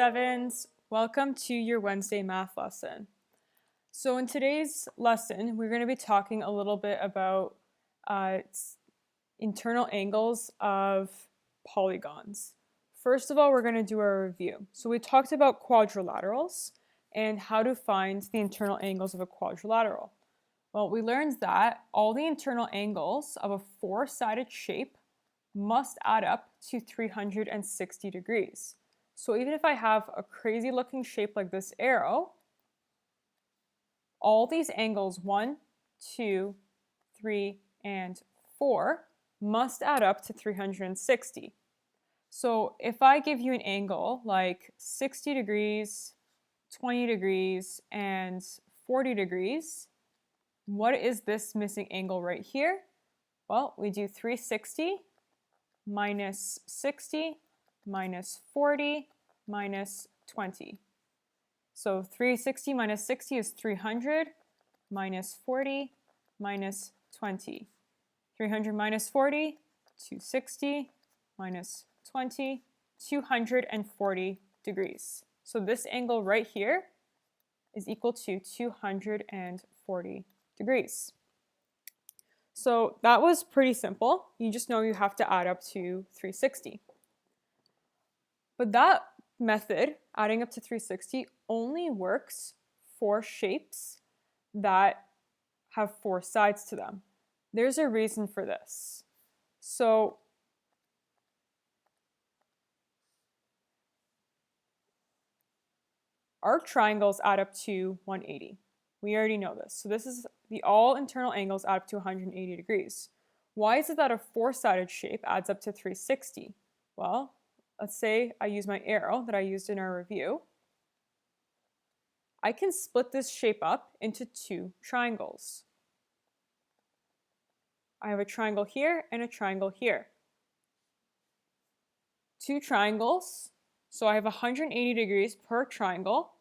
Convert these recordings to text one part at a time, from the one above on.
Sevens, welcome to your Wednesday math lesson. So in today's lesson, we're going to be talking a little bit about internal angles of polygons. First of all, we're going to do a review. So we talked about quadrilaterals and how to find the internal angles of a quadrilateral. Well, we learned that all the internal angles of a four-sided shape must add up to 360 degrees. So even if I have a crazy looking shape like this arrow, all these angles 1, 2, 3, and 4 must add up to 360. So if I give you an angle like 60 degrees, 20 degrees, and 40 degrees, what is this missing angle right here? Well, we do 360 minus 60 minus 40 minus 20. So 360 minus 60 is 300 minus 40 minus 20. 300 minus 40, 260 minus 20, 240 degrees. So this angle right here is equal to 240 degrees. So that was pretty simple. You just know you have to add up to 360. But that method, adding up to 360, only works for shapes that have four sides to them. There's a reason for this. So our triangles add up to 180. We already know this. So this is all internal angles add up to 180 degrees. Why is it that a four-sided shape adds up to 360? Well, let's say I use my arrow that I used in our review. I can split this shape up into two triangles. I have a triangle here and a triangle here. Two triangles, so I have 180 degrees per triangle,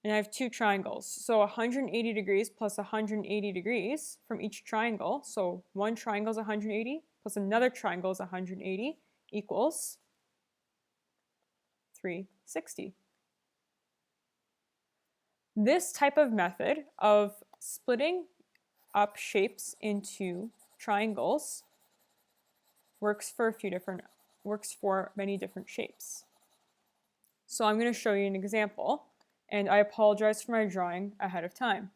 and I have two triangles. So 180 degrees plus 180 degrees from each triangle, so one triangle is 180 plus another triangle is 180 equals 360. This type of method of splitting up shapes into triangles works for many different shapes. So I'm going to show you an example, and I apologize for my drawing ahead of time.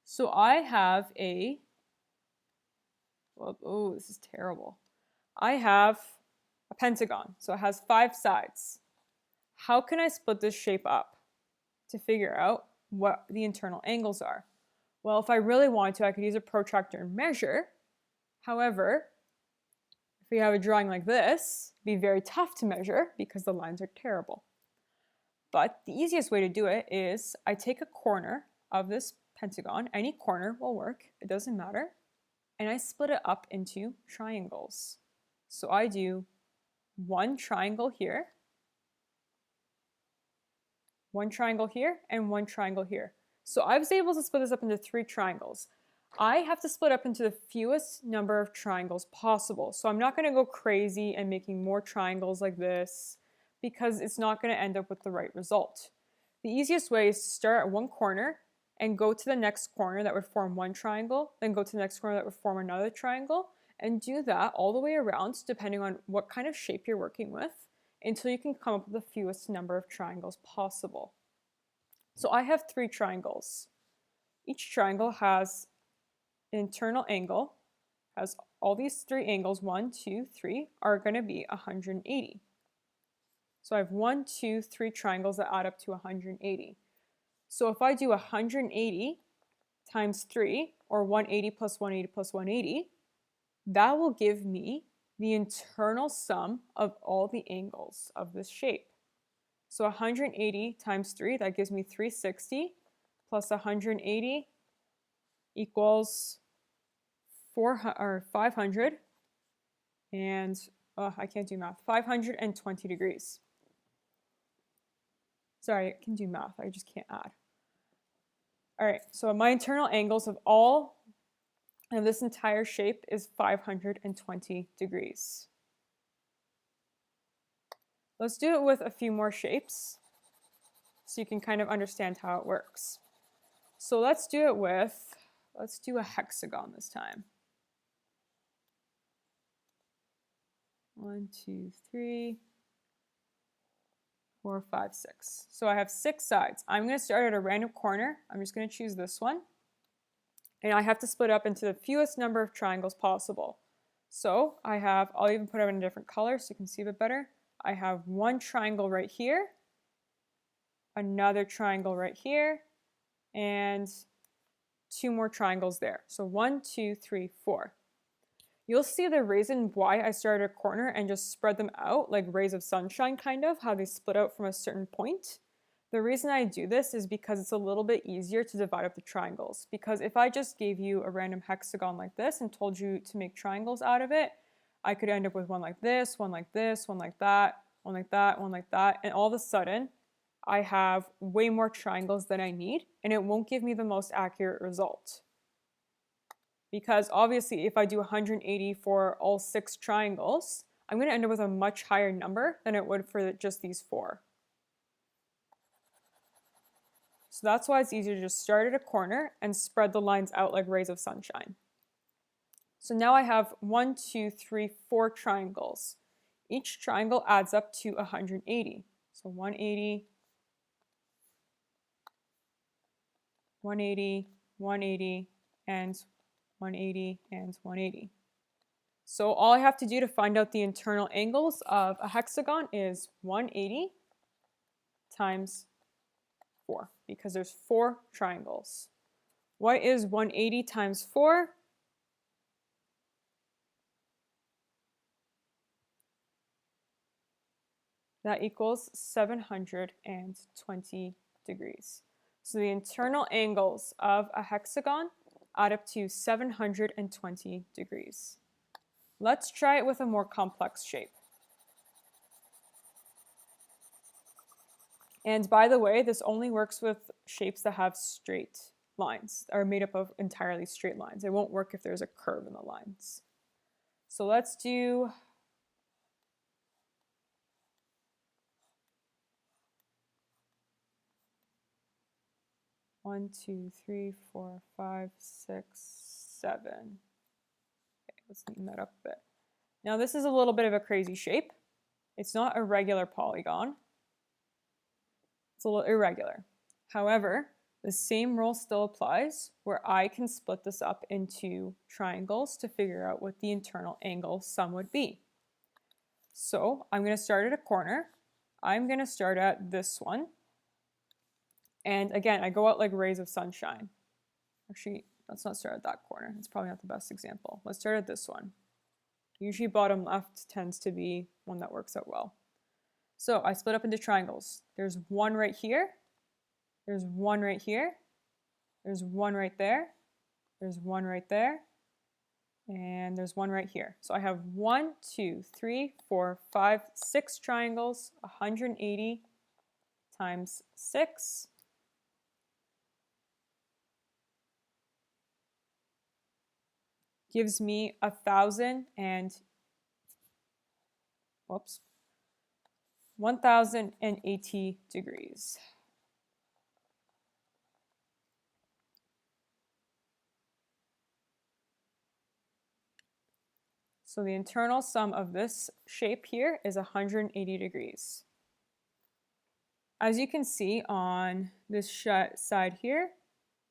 So I have this is terrible. I have a pentagon, so it has 5 sides. How can I split this shape up to figure out what the internal angles are? Well, if I really wanted to, I could use a protractor and measure. However, if we have a drawing like this, it'd be very tough to measure because the lines are terrible. But the easiest way to do it is I take a corner of this pentagon, any corner will work, it doesn't matter, and I split it up into triangles. So I do one triangle here, one triangle here, and one triangle here. So I was able to split this up into 3 triangles. I have to split up into the fewest number of triangles possible. So I'm not going to go crazy and making more triangles like this because it's not going to end up with the right result. The easiest way is to start at one corner and go to the next corner that would form one triangle, then go to the next corner that would form another triangle, and do that all the way around depending on what kind of shape you're working with until you can come up with the fewest number of triangles possible. So I have 3 triangles. Each triangle has an internal angle, has all these 3 angles, 1, 2, 3, are going to be 180. So I have 1, 2, 3 triangles that add up to 180. So if I do 180 times 3, or 180 plus 180 plus 180, that will give me the internal sum of all the angles of this shape. So 180 times 3, that gives me 360, plus 180 equals 500, and I can't do math, 520 degrees. Sorry, I can do math, I just can't add. All right, so my internal angles of this entire shape is 520 degrees. Let's do it with a few more shapes so you can kind of understand how it works. So let's do it with, let's do a hexagon this time. 1, 2, 3, 4, 5, 6. So I have 6 sides. I'm going to start at a random corner. I'm just going to choose this one. And I have to split up into the fewest number of triangles possible. So I have, I'll even put it in a different color so you can see a bit better. I have one triangle right here, another triangle right here, and 2 more triangles there. So 1, 2, 3, 4. You'll see the reason why I started a corner and just spread them out like rays of sunshine, kind of, how they split out from a certain point. The reason I do this is because it's a little bit easier to divide up the triangles. Because if I just gave you a random hexagon like this and told you to make triangles out of it, I could end up with one like this, one like this, one like that, one like that, one like that, and all of a sudden, I have way more triangles than I need, and it won't give me the most accurate result. Because obviously, if I do 180 for all 6 triangles, I'm going to end up with a much higher number than it would for just these 4. So that's why it's easier to just start at a corner and spread the lines out like rays of sunshine. So now I have 1, 2, 3, 4 triangles. Each triangle adds up to 180. So 180, 180, 180, and 180, and 180. So all I have to do to find out the internal angles of a hexagon is 180 times 4, because there's 4 triangles. What is 180 times 4? That equals 720 degrees. So the internal angles of a hexagon add up to 720 degrees. Let's try it with a more complex shape. And by the way, this only works with shapes that have straight lines, are made up of entirely straight lines. It won't work if there's a curve in the lines. So let's do one, 2, 3, 4, 5, 6, 7. Okay, let's neaten that up a bit. Now this is a little bit of a crazy shape. It's not a regular polygon. It's a little irregular. However, the same rule still applies where I can split this up into triangles to figure out what the internal angle sum would be. So I'm going to start at a corner. I'm going to start at this one. And again, I go out like rays of sunshine. Actually, let's not start at that corner. It's probably not the best example. Let's start at this one. Usually bottom left tends to be one that works out well. So I split up into triangles. There's one right here. There's one right here. There's one right there. There's one right there. And there's one right here. So I have 1, 2, 3, 4, 5, 6 triangles, 180 times 6. Gives me 1080 degrees. So the internal sum of this shape here is 180 degrees. As you can see on this side here,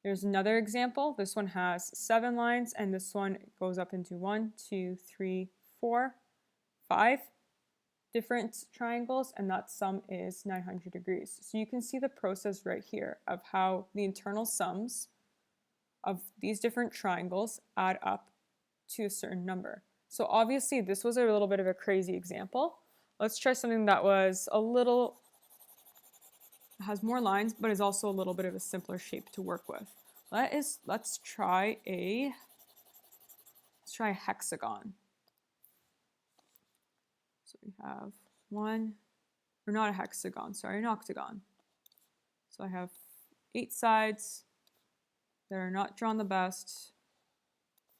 there's another example. This one has 7 lines, and this one goes up into 1, 2, 3, 4, 5 different triangles, and that sum is 900 degrees. So you can see the process right here of how the internal sums of these different triangles add up to a certain number. So obviously this was a little bit of a crazy example. Let's try something that was a little, has more lines, but is also a little bit of a simpler shape to work with. Let's try a hexagon. So we have one, or not a hexagon, sorry, an octagon. So I have 8 sides that are not drawn the best,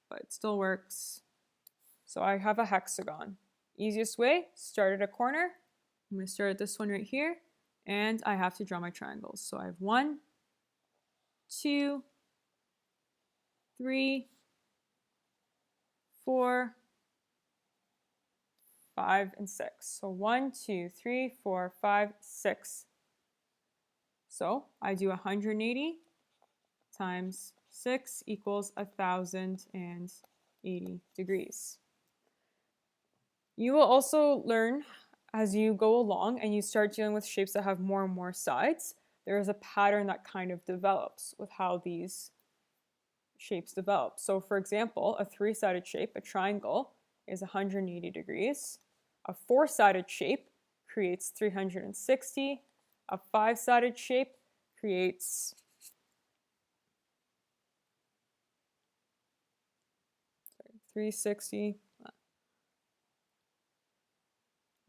but it still works. So I have a hexagon. Easiest way, start at a corner, I'm going to start at this one right here, and I have to draw my triangles. So I have 1, 2, 3, 4, 5, and 6. So 1, 2, 3, 4, 5, 6. So I do 180 times 6 equals 1,080 degrees. You will also learn as you go along and you start dealing with shapes that have more and more sides, there is a pattern that kind of develops with how these shapes develop. So for example, a 3-sided shape, a triangle, is 180 degrees. A 4-sided shape creates 360. A 5-sided shape creates 360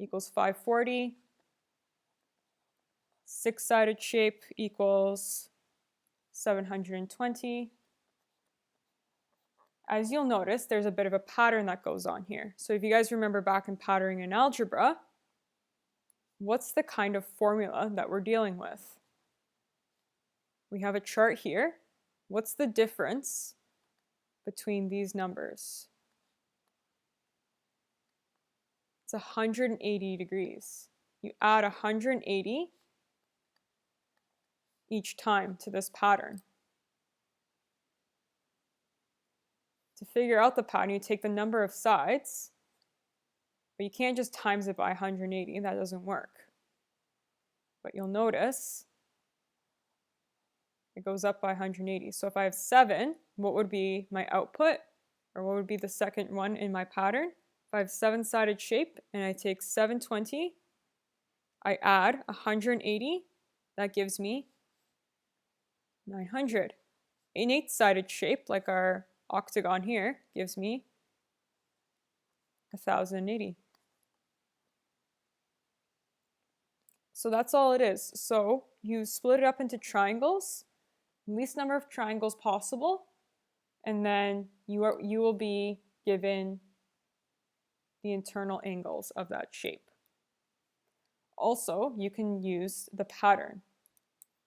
equals 540. 6-sided shape equals 720. As you'll notice, there's a bit of a pattern that goes on here. So if you guys remember back in patterning in algebra, what's the kind of formula that we're dealing with? We have a chart here. What's the difference between these numbers? It's 180 degrees. You add 180 each time to this pattern. To figure out the pattern, you take the number of sides, but you can't just times it by 180, that doesn't work. But you'll notice it goes up by 180. So if I have 7, what would be my output? Or what would be the second one in my pattern? If I have 7-sided shape and I take 720, I add 180, that gives me 900. An 8-sided shape, like our octagon here, gives me 1,080. So that's all it is. So you split it up into triangles, least number of triangles possible, and then you will be given the internal angles of that shape. Also, you can use the pattern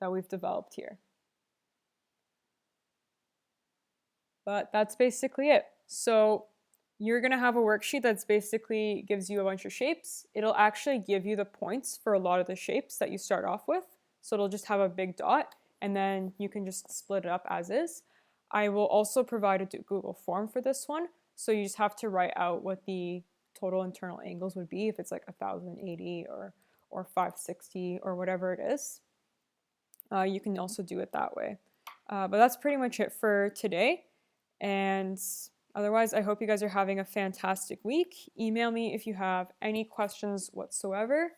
that we've developed here. But that's basically it. So you're going to have a worksheet that's basically gives you a bunch of shapes. It'll actually give you the points for a lot of the shapes that you start off with. So it'll just have a big dot, and then you can just split it up as is. I will also provide a Google form for this one. So you just have to write out what the total internal angles would be, if it's like 1,080 or 560 or whatever it is. You can also do it that way. But that's pretty much it for today. And otherwise, I hope you guys are having a fantastic week. Email me if you have any questions whatsoever.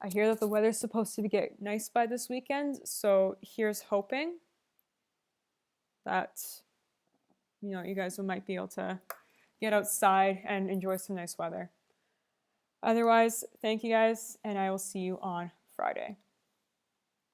I hear that the weather's supposed to get nice by this weekend, so here's hoping that you guys might be able to get outside and enjoy some nice weather. Otherwise, thank you guys, and I will see you on Friday.